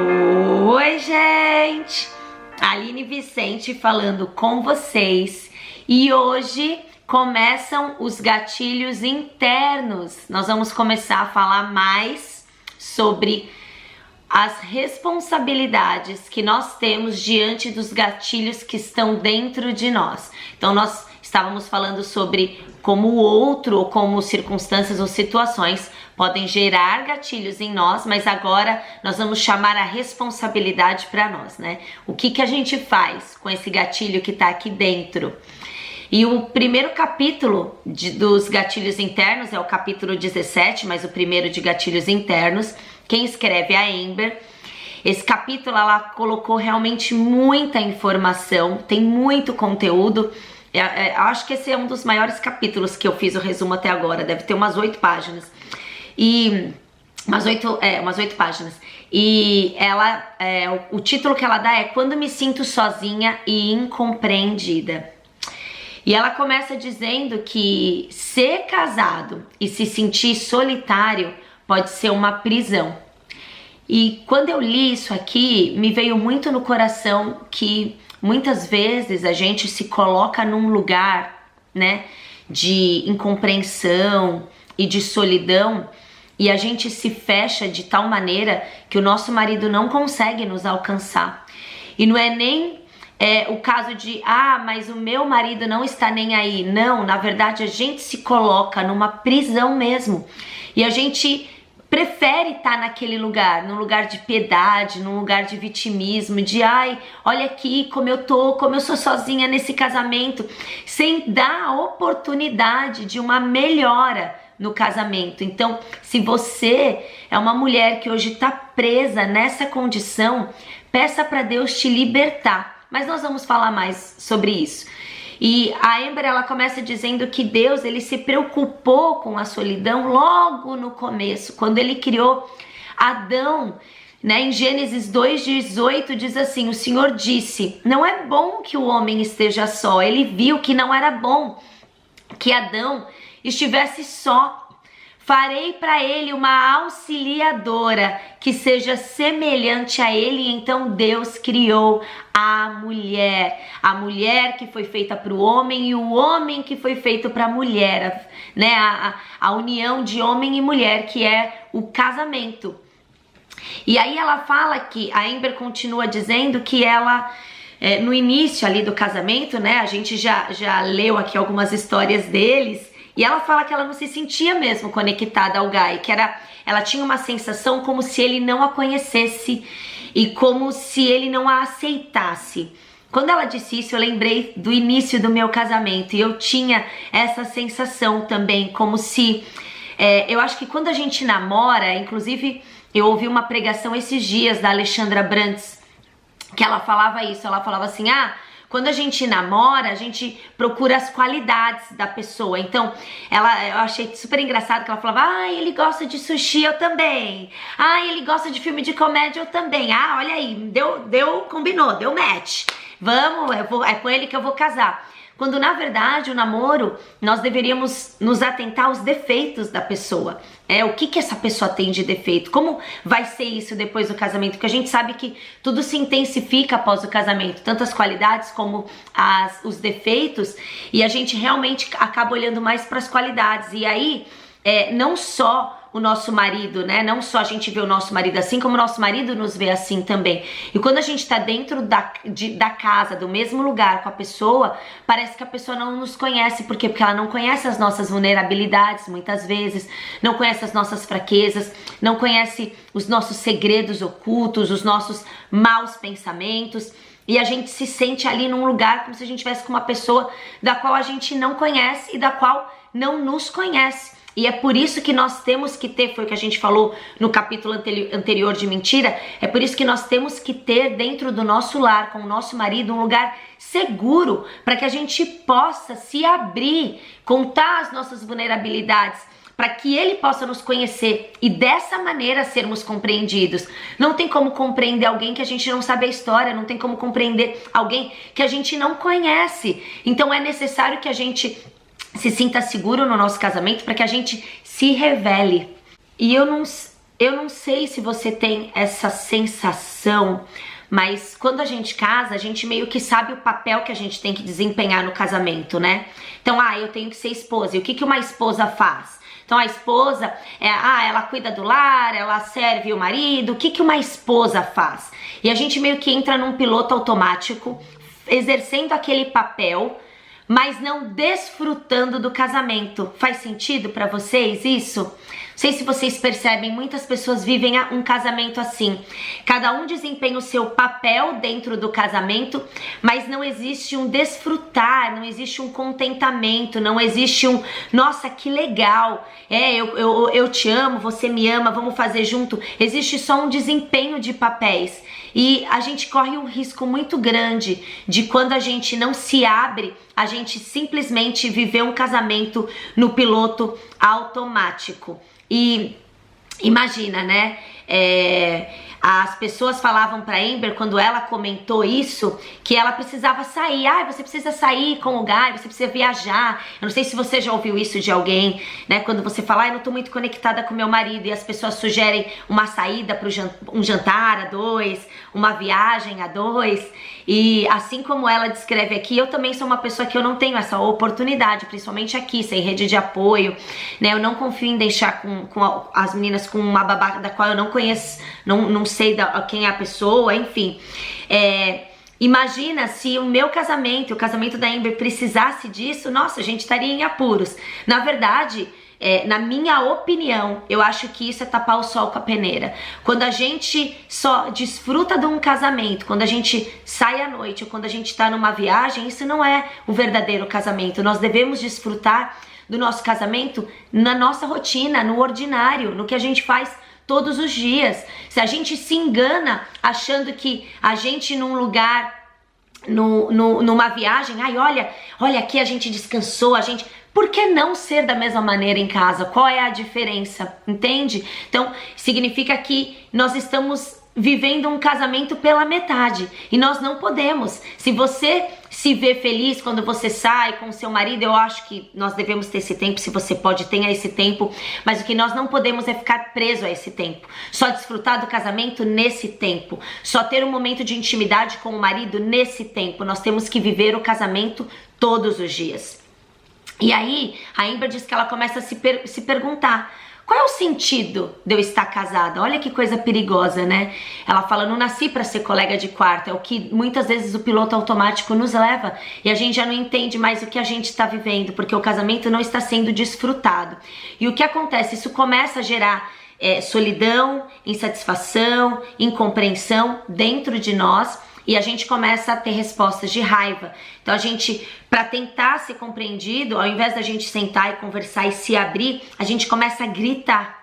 Oi, gente! Aline Vicente falando com vocês e hoje começam os gatilhos internos. Nós vamos começar a falar mais sobre as responsabilidades que nós temos diante dos gatilhos que estão dentro de nós. Então nós estávamos falando sobre como o outro ou como circunstâncias ou situações podem gerar gatilhos em nós, mas agora nós vamos chamar a responsabilidade para nós, né? O que a gente faz com esse gatilho que está aqui dentro? E o primeiro capítulo dos gatilhos internos é o capítulo 17, mas o primeiro de gatilhos internos. Quem escreve é a Amber. Esse capítulo ela colocou realmente muita informação, tem muito conteúdo. Acho que esse é um dos maiores capítulos que eu fiz o resumo até agora, deve ter umas 8 páginas. Umas 8 páginas. E ela, o título que ela dá é Quando me sinto sozinha e incompreendida. E ela começa dizendo que ser casado e se sentir solitário pode ser uma prisão. E quando eu li isso aqui, me veio muito no coração que muitas vezes a gente se coloca num lugar, né, de incompreensão e de solidão, e a gente se fecha de tal maneira que o nosso marido não consegue nos alcançar. E não é nem o caso de, mas o meu marido não está nem aí. Não, na verdade a gente se coloca numa prisão mesmo. E a gente prefere estar naquele lugar, num lugar de piedade, num lugar de vitimismo, de olha aqui como eu sou sozinha nesse casamento, sem dar a oportunidade de uma melhora no casamento. Então, se você é uma mulher que hoje está presa nessa condição, peça para Deus te libertar. Mas nós vamos falar mais sobre isso. E a Amber, ela começa dizendo que Deus, ele se preocupou com a solidão logo no começo, quando ele criou Adão, né? Em Gênesis 2:18 diz assim: o Senhor disse, não é bom que o homem esteja só. Ele viu que não era bom que Adão estivesse só. Farei para ele uma auxiliadora que seja semelhante a ele. Então Deus criou a mulher que foi feita para o homem e o homem que foi feito para a mulher, né? A união de homem e mulher, que é o casamento. E aí ela fala que, a Amber continua dizendo que ela, no início ali do casamento, né? A gente já leu aqui algumas histórias deles. E ela fala que ela não se sentia mesmo conectada ao Guy, que ela tinha uma sensação como se ele não a conhecesse e como se ele não a aceitasse. Quando ela disse isso, eu lembrei do início do meu casamento e eu tinha essa sensação também, como se... eu acho que quando a gente namora, inclusive eu ouvi uma pregação esses dias da Alexandra Brantes, que ela falava isso, ela falava assim, quando a gente namora, a gente procura as qualidades da pessoa. Então, eu achei super engraçado que ela falava, ele gosta de sushi, eu também. Ele gosta de filme de comédia, eu também. Olha aí, combinou, deu match. Vamos, é com ele que eu vou casar. Quando, na verdade, o namoro, nós deveríamos nos atentar aos defeitos da pessoa. O que essa pessoa tem de defeito? Como vai ser isso depois do casamento? Porque a gente sabe que tudo se intensifica após o casamento. Tanto as qualidades como os defeitos. E a gente realmente acaba olhando mais para as qualidades. E aí, não só o nosso marido, né? Não só a gente vê o nosso marido assim, como o nosso marido nos vê assim também. E quando a gente tá dentro da casa, do mesmo lugar com a pessoa, parece que a pessoa não nos conhece. Por quê? Porque ela não conhece as nossas vulnerabilidades, muitas vezes, não conhece as nossas fraquezas, não conhece os nossos segredos ocultos, os nossos maus pensamentos. E a gente se sente ali num lugar como se a gente estivesse com uma pessoa da qual a gente não conhece e da qual não nos conhece. E é por isso que nós temos que ter, foi o que a gente falou no capítulo anterior de mentira, é por isso que nós temos que ter dentro do nosso lar, com o nosso marido, um lugar seguro, para que a gente possa se abrir, contar as nossas vulnerabilidades, para que ele possa nos conhecer e dessa maneira sermos compreendidos. Não tem como compreender alguém que a gente não sabe a história, não tem como compreender alguém que a gente não conhece. Então é necessário que a gente se sinta seguro no nosso casamento para que a gente se revele. E eu eu não sei se você tem essa sensação, mas quando a gente casa, a gente meio que sabe o papel que a gente tem que desempenhar no casamento, né? Então, eu tenho que ser esposa. E o que uma esposa faz? Então, a esposa, ela cuida do lar, ela serve o marido. O que uma esposa faz? E a gente meio que entra num piloto automático, exercendo aquele papel, mas não desfrutando do casamento. Faz sentido pra vocês isso? Não sei se vocês percebem, muitas pessoas vivem um casamento assim. Cada um desempenha o seu papel dentro do casamento, mas não existe um desfrutar, não existe um contentamento, não existe um, nossa, que legal, eu te amo, você me ama, vamos fazer junto. Existe só um desempenho de papéis. E a gente corre um risco muito grande de, quando a gente não se abre, a gente simplesmente viver um casamento no piloto automático. E imagina, né? As pessoas falavam pra Amber, quando ela comentou isso, que ela precisava sair. Você precisa sair com o Guy, você precisa viajar. Eu não sei se você já ouviu isso de alguém, né? Quando você fala, eu não tô muito conectada com meu marido, e as pessoas sugerem uma saída para um jantar a dois, uma viagem a dois. E assim como ela descreve aqui, eu também sou uma pessoa que eu não tenho essa oportunidade, principalmente aqui, sem rede de apoio, né? Eu não confio em deixar com as meninas com uma babá da qual eu não conheço, não sei quem é a pessoa, enfim. Imagina se o meu casamento, o casamento da Amber, precisasse disso, nossa, a gente estaria em apuros. Na verdade, na minha opinião, eu acho que isso é tapar o sol com a peneira. Quando a gente só desfruta de um casamento, quando a gente sai à noite ou quando a gente está numa viagem, isso não é o verdadeiro casamento. Nós devemos desfrutar do nosso casamento na nossa rotina, no ordinário, no que a gente faz todos os dias. Se a gente se engana achando que a gente num lugar, numa viagem, olha aqui a gente descansou, por que não ser da mesma maneira em casa? Qual é a diferença? Entende? Então, significa que nós estamos vivendo um casamento pela metade. E nós não podemos. Se você se vê feliz quando você sai com o seu marido, eu acho que nós devemos ter esse tempo. Se você pode, tenha esse tempo. Mas o que nós não podemos é ficar preso a esse tempo. Só desfrutar do casamento nesse tempo. Só ter um momento de intimidade com o marido nesse tempo. Nós temos que viver o casamento todos os dias. E aí, a Amber diz que ela começa a se perguntar, qual é o sentido de eu estar casada? Olha que coisa perigosa, né? Ela fala, não nasci para ser colega de quarto, é o que muitas vezes o piloto automático nos leva, e a gente já não entende mais o que a gente está vivendo, porque o casamento não está sendo desfrutado. E o que acontece? Isso começa a gerar solidão, insatisfação, incompreensão dentro de nós, e a gente começa a ter respostas de raiva. Então a gente, para tentar ser compreendido, ao invés da gente sentar e conversar e se abrir, a gente começa a gritar.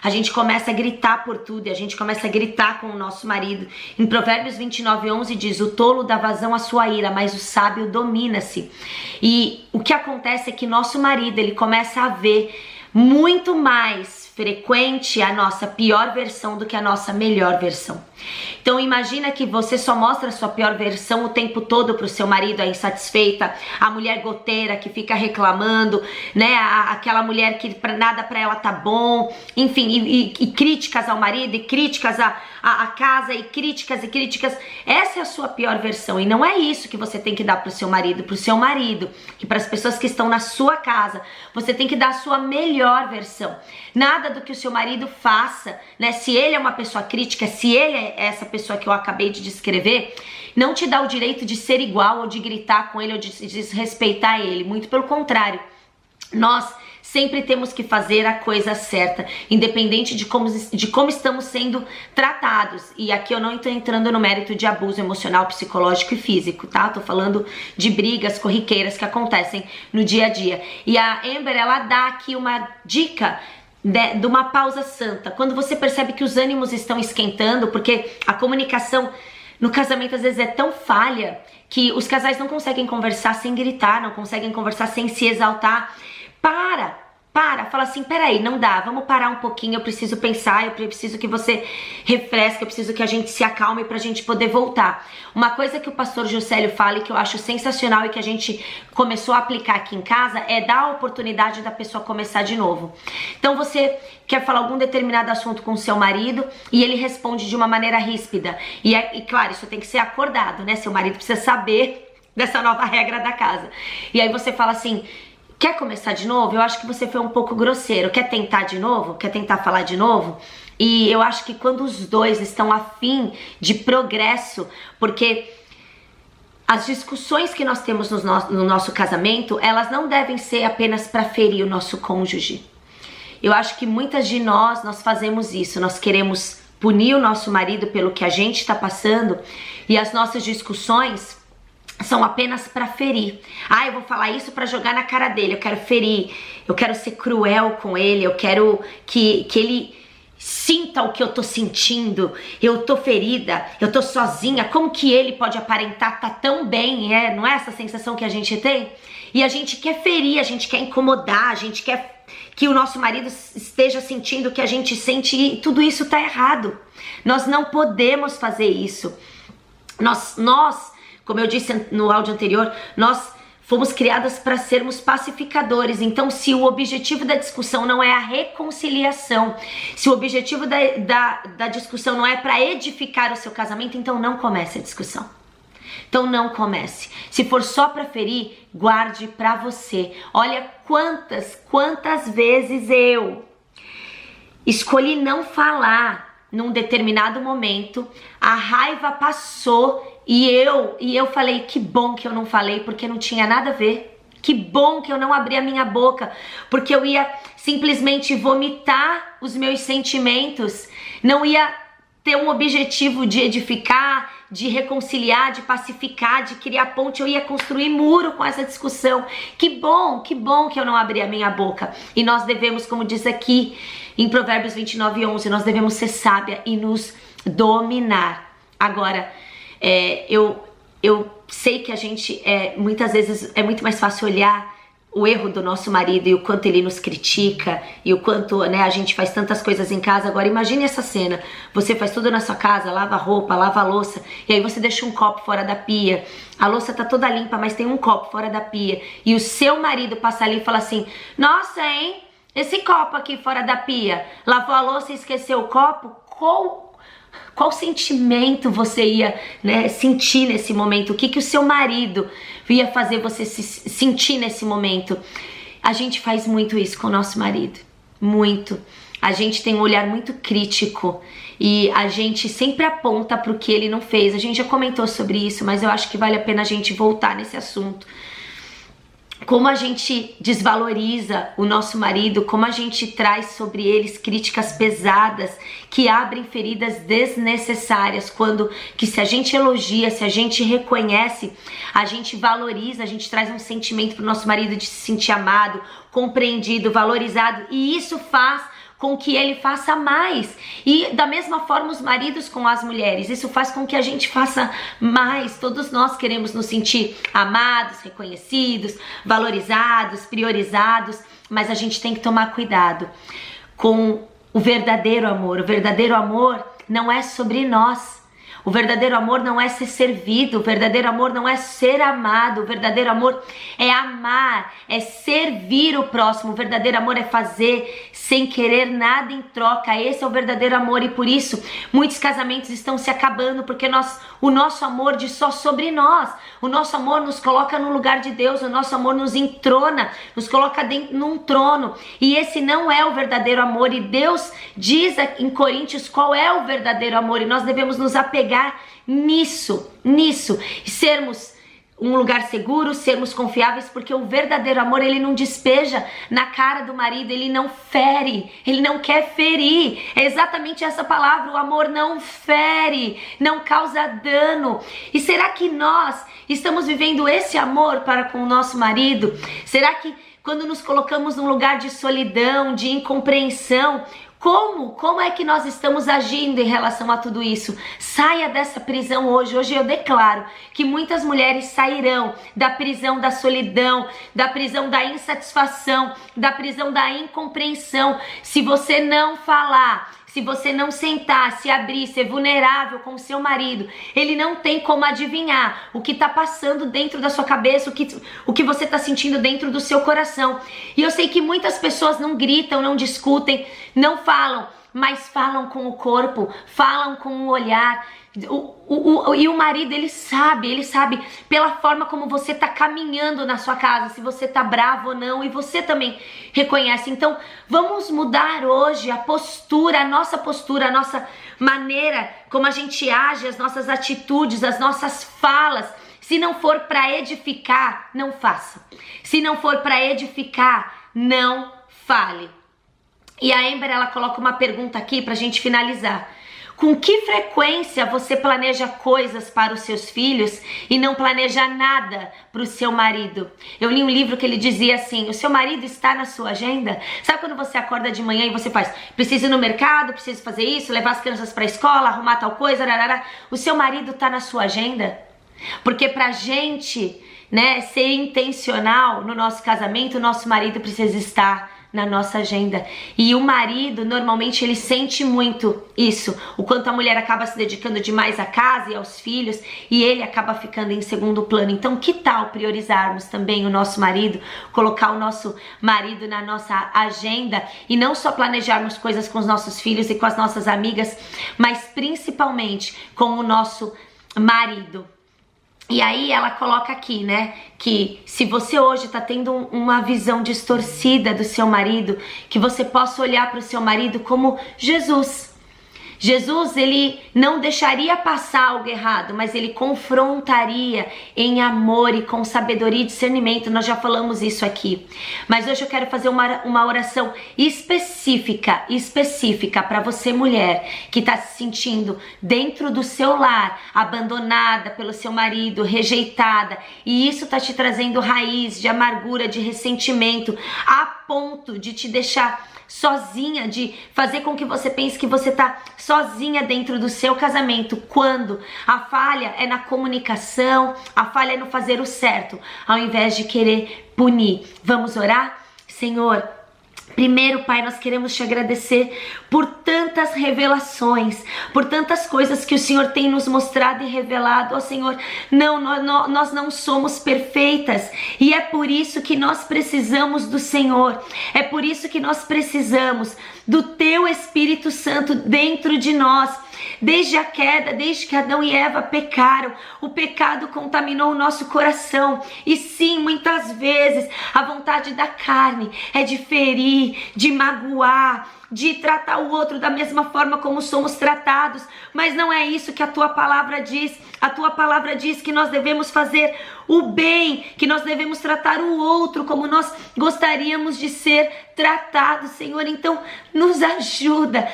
A gente começa a gritar por tudo, e a gente começa a gritar com o nosso marido. Em Provérbios 29:11 diz, o tolo dá vazão à sua ira, mas o sábio domina-se. E o que acontece é que nosso marido, ele começa a ver muito mais frequente a nossa pior versão do que a nossa melhor versão. Então imagina que você só mostra a sua pior versão o tempo todo pro seu marido, a insatisfeita, a mulher goteira que fica reclamando, né, aquela mulher que nada pra ela tá bom, enfim, e críticas ao marido, e críticas à casa, e críticas. Essa é a sua pior versão, e não é isso que você tem que dar pro seu marido e para as pessoas que estão na sua casa. Você tem que dar a sua melhor versão. Nada do que o seu marido faça, né, se ele é uma pessoa crítica, se ele é essa pessoa que eu acabei de descrever, não te dá o direito de ser igual, ou de gritar com ele, ou de desrespeitar ele. Muito pelo contrário, nós sempre temos que fazer a coisa certa, independente de como estamos sendo tratados. E aqui eu não estou entrando no mérito de abuso emocional, psicológico e físico, tá? Tô falando de brigas corriqueiras que acontecem no dia a dia. E a Amber, ela dá aqui uma dica de uma pausa santa. Quando você percebe que os ânimos estão esquentando, porque a comunicação no casamento às vezes é tão falha que os casais não conseguem conversar sem gritar, não conseguem conversar sem se exaltar. fala assim, peraí, não dá, vamos parar um pouquinho, eu preciso pensar, eu preciso que você refresque, eu preciso que a gente se acalme pra gente poder voltar. Uma coisa que o pastor Juscelio fala e que eu acho sensacional e que a gente começou a aplicar aqui em casa é dar a oportunidade da pessoa começar de novo. Então você quer falar algum determinado assunto com o seu marido e ele responde de uma maneira ríspida. E claro, isso tem que ser acordado, né? Seu marido precisa saber dessa nova regra da casa. E aí você fala assim, quer começar de novo? Eu acho que você foi um pouco grosseiro. Quer tentar de novo? Quer tentar falar de novo? E eu acho que quando os dois estão afim de progresso, porque as discussões que nós temos no nosso casamento, elas não devem ser apenas para ferir o nosso cônjuge. Eu acho que muitas de nós fazemos isso. Nós queremos punir o nosso marido pelo que a gente está passando e as nossas discussões são apenas para ferir. Eu vou falar isso para jogar na cara dele, eu quero ferir, eu quero ser cruel com ele, eu quero que ele sinta o que eu tô sentindo, eu tô ferida, eu tô sozinha, como que ele pode aparentar tá tão bem, não é essa sensação que a gente tem? E a gente quer ferir, a gente quer incomodar, a gente quer que o nosso marido esteja sentindo o que a gente sente e tudo isso tá errado. Nós não podemos fazer isso. Nós como eu disse no áudio anterior, nós fomos criadas para sermos pacificadores. Então, se o objetivo da discussão não é a reconciliação, se o objetivo da discussão não é para edificar o seu casamento, então não comece a discussão. Então não comece. Se for só para ferir, guarde para você. Olha quantas vezes eu escolhi não falar num determinado momento, a raiva passou e eu falei, que bom que eu não falei, porque não tinha nada a ver. Que bom que eu não abri a minha boca, porque eu ia simplesmente vomitar os meus sentimentos, não ia ter um objetivo de edificar, de reconciliar, de pacificar, de criar ponte, eu ia construir muro com essa discussão. Que bom que eu não abri a minha boca. E nós devemos, como diz aqui em Provérbios 29:11, nós devemos ser sábia e nos dominar. Agora, eu sei que a gente, muitas vezes, é muito mais fácil olhar o erro do nosso marido e o quanto ele nos critica e o quanto, a gente faz tantas coisas em casa. Agora imagine essa cena, você faz tudo na sua casa, lava a roupa, lava a louça e aí você deixa um copo fora da pia, a louça tá toda limpa, mas tem um copo fora da pia e o seu marido passa ali e fala assim, nossa, hein, esse copo aqui fora da pia, lavou a louça e esqueceu o copo? Qual sentimento você ia, sentir nesse momento? O que o seu marido ia fazer você se sentir nesse momento? A gente faz muito isso com o nosso marido, muito. A gente tem um olhar muito crítico e a gente sempre aponta para o que ele não fez. A gente já comentou sobre isso, mas eu acho que vale a pena a gente voltar nesse assunto. Como a gente desvaloriza o nosso marido, como a gente traz sobre eles críticas pesadas que abrem feridas desnecessárias, quando que se a gente elogia, se a gente reconhece, a gente valoriza, a gente traz um sentimento pro nosso marido de se sentir amado, compreendido, valorizado, e isso faz com que ele faça mais. E da mesma forma os maridos com as mulheres, isso faz com que a gente faça mais. Todos nós queremos nos sentir amados, reconhecidos, valorizados, priorizados, mas a gente tem que tomar cuidado com o verdadeiro amor. O verdadeiro amor não é sobre nós. O verdadeiro amor não é ser servido, o verdadeiro amor não é ser amado, o verdadeiro amor é amar, é servir o próximo, o verdadeiro amor é fazer sem querer nada em troca. Esse é o verdadeiro amor e por isso muitos casamentos estão se acabando, porque o nosso amor diz só sobre nós, o nosso amor nos coloca no lugar de Deus, o nosso amor nos entrona, nos coloca dentro num trono, e esse não é o verdadeiro amor. E Deus diz em Coríntios qual é o verdadeiro amor, e nós devemos nos apegar nisso, e sermos um lugar seguro, sermos confiáveis, porque o verdadeiro amor, ele não despeja na cara do marido, ele não fere, ele não quer ferir. É exatamente essa palavra, o amor não fere, não causa dano. E será que nós estamos vivendo esse amor para com o nosso marido? Será que quando nos colocamos num lugar de solidão, de incompreensão, Como é que nós estamos agindo em relação a tudo isso? Saia dessa prisão hoje. Hoje eu declaro que muitas mulheres sairão da prisão da solidão, da prisão da insatisfação, da prisão da incompreensão. Se você não falar, se você não sentar, se abrir, ser vulnerável com o seu marido, ele não tem como adivinhar o que está passando dentro da sua cabeça, o que você está sentindo dentro do seu coração. E eu sei que muitas pessoas não gritam, não discutem, não falam, mas falam com o corpo, falam com o olhar. E o marido, ele sabe pela forma como você tá caminhando na sua casa, se você tá bravo ou não, e você também reconhece. Então, vamos mudar hoje a postura, a nossa maneira como a gente age, as nossas atitudes, as nossas falas. Se não for para edificar, não faça. Se não for para edificar, não fale. E a Amber, ela coloca uma pergunta aqui pra gente finalizar. Com que frequência você planeja coisas para os seus filhos e não planeja nada para o seu marido? Eu li um livro que ele dizia assim: o seu marido está na sua agenda? Sabe quando você acorda de manhã e você faz, preciso ir no mercado, preciso fazer isso, levar as crianças para a escola, arrumar tal coisa, rarara. O seu marido está na sua agenda? Porque pra gente, né, ser intencional no nosso casamento, o nosso marido precisa estar na nossa agenda. E o marido, normalmente, ele sente muito isso, o quanto a mulher acaba se dedicando demais à casa e aos filhos, e ele acaba ficando em segundo plano. Então, que tal priorizarmos também o nosso marido, colocar o nosso marido na nossa agenda, e não só planejarmos coisas com os nossos filhos e com as nossas amigas, mas principalmente com o nosso marido. E aí ela coloca aqui, né, que se você hoje tá tendo uma visão distorcida do seu marido, que você possa olhar para o seu marido como Jesus. Jesus, ele não deixaria passar algo errado, mas ele confrontaria em amor e com sabedoria e discernimento. Nós já falamos isso aqui. Mas hoje eu quero fazer uma oração específica para você, mulher, que está se sentindo dentro do seu lar, abandonada pelo seu marido, rejeitada. E isso está te trazendo raiz de amargura, de ressentimento, a ponto de te deixar sozinha, de fazer com que você pense que você tá sozinha dentro do seu casamento, quando a falha é na comunicação, a falha é no fazer o certo, ao invés de querer punir. Vamos orar? Senhor, primeiro, Pai, nós queremos te agradecer por tantas revelações, por tantas coisas que o Senhor tem nos mostrado e revelado. Ó Senhor, nós não somos perfeitas, e é por isso que nós precisamos do Senhor, é por isso que nós precisamos do Teu Espírito Santo dentro de nós. Desde a queda, desde que Adão e Eva pecaram, o pecado contaminou o nosso coração. E sim, muitas vezes a vontade da carne é de ferir, de magoar, de tratar o outro da mesma forma como somos tratados, mas não é isso que a Tua palavra diz. A Tua palavra diz que nós devemos fazer o bem, que nós devemos tratar o outro como nós gostaríamos de ser tratados, Senhor. Então nos ajuda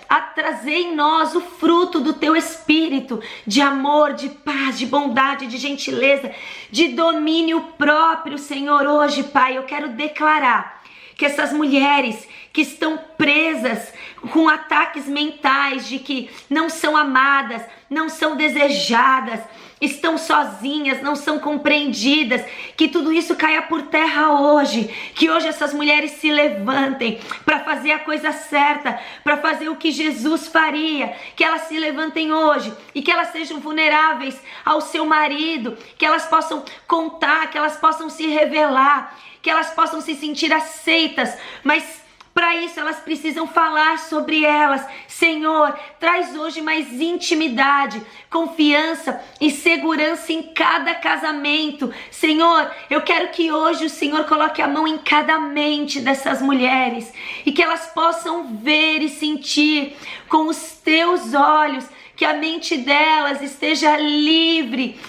a trazer em nós o fruto do Teu Espírito, de amor, de paz, de bondade, de gentileza, de domínio próprio, Senhor. Hoje, Pai, eu quero declarar que essas mulheres que estão presas com ataques mentais de que não são amadas, não são desejadas, estão sozinhas, não são compreendidas, que tudo isso caia por terra hoje, que hoje essas mulheres se levantem para fazer a coisa certa, para fazer o que Jesus faria, que elas se levantem hoje e que elas sejam vulneráveis ao seu marido, que elas possam contar, que elas possam se revelar, que elas possam se sentir aceitas, mas para isso elas precisam falar sobre elas. Senhor, traz hoje mais intimidade, confiança e segurança em cada casamento. Senhor, eu quero que hoje o Senhor coloque a mão em cada mente dessas mulheres e que elas possam ver e sentir com os Teus olhos, que a mente delas esteja livre,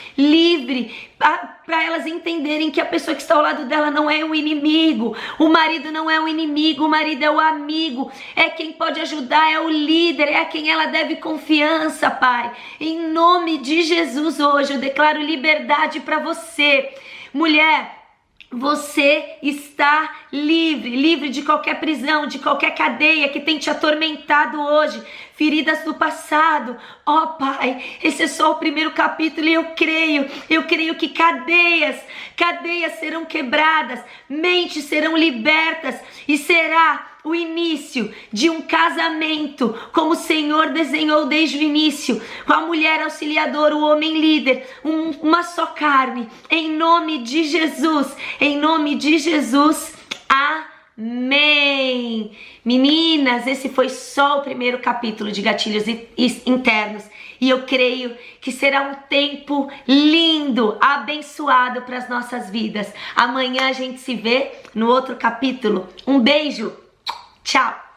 para elas entenderem que a pessoa que está ao lado dela não é o inimigo, o marido não é o inimigo, o marido é o amigo, é quem pode ajudar, é o líder, é a quem ela deve confiança, Pai. Em nome de Jesus, hoje eu declaro liberdade para você, mulher. Você está livre, livre de qualquer prisão, de qualquer cadeia que tem te atormentado hoje, feridas do passado. Ó Pai, esse é só o primeiro capítulo e eu creio que cadeias serão quebradas, mentes serão libertas e será o início de um casamento como o Senhor desenhou desde o início, com a mulher auxiliadora, o homem líder, uma só carne, em nome de Jesus, amém. Meninas, esse foi só o primeiro capítulo de Gatilhos Internos e eu creio que será um tempo lindo, abençoado para as nossas vidas. Amanhã a gente se vê no outro capítulo. Um beijo! Tchau!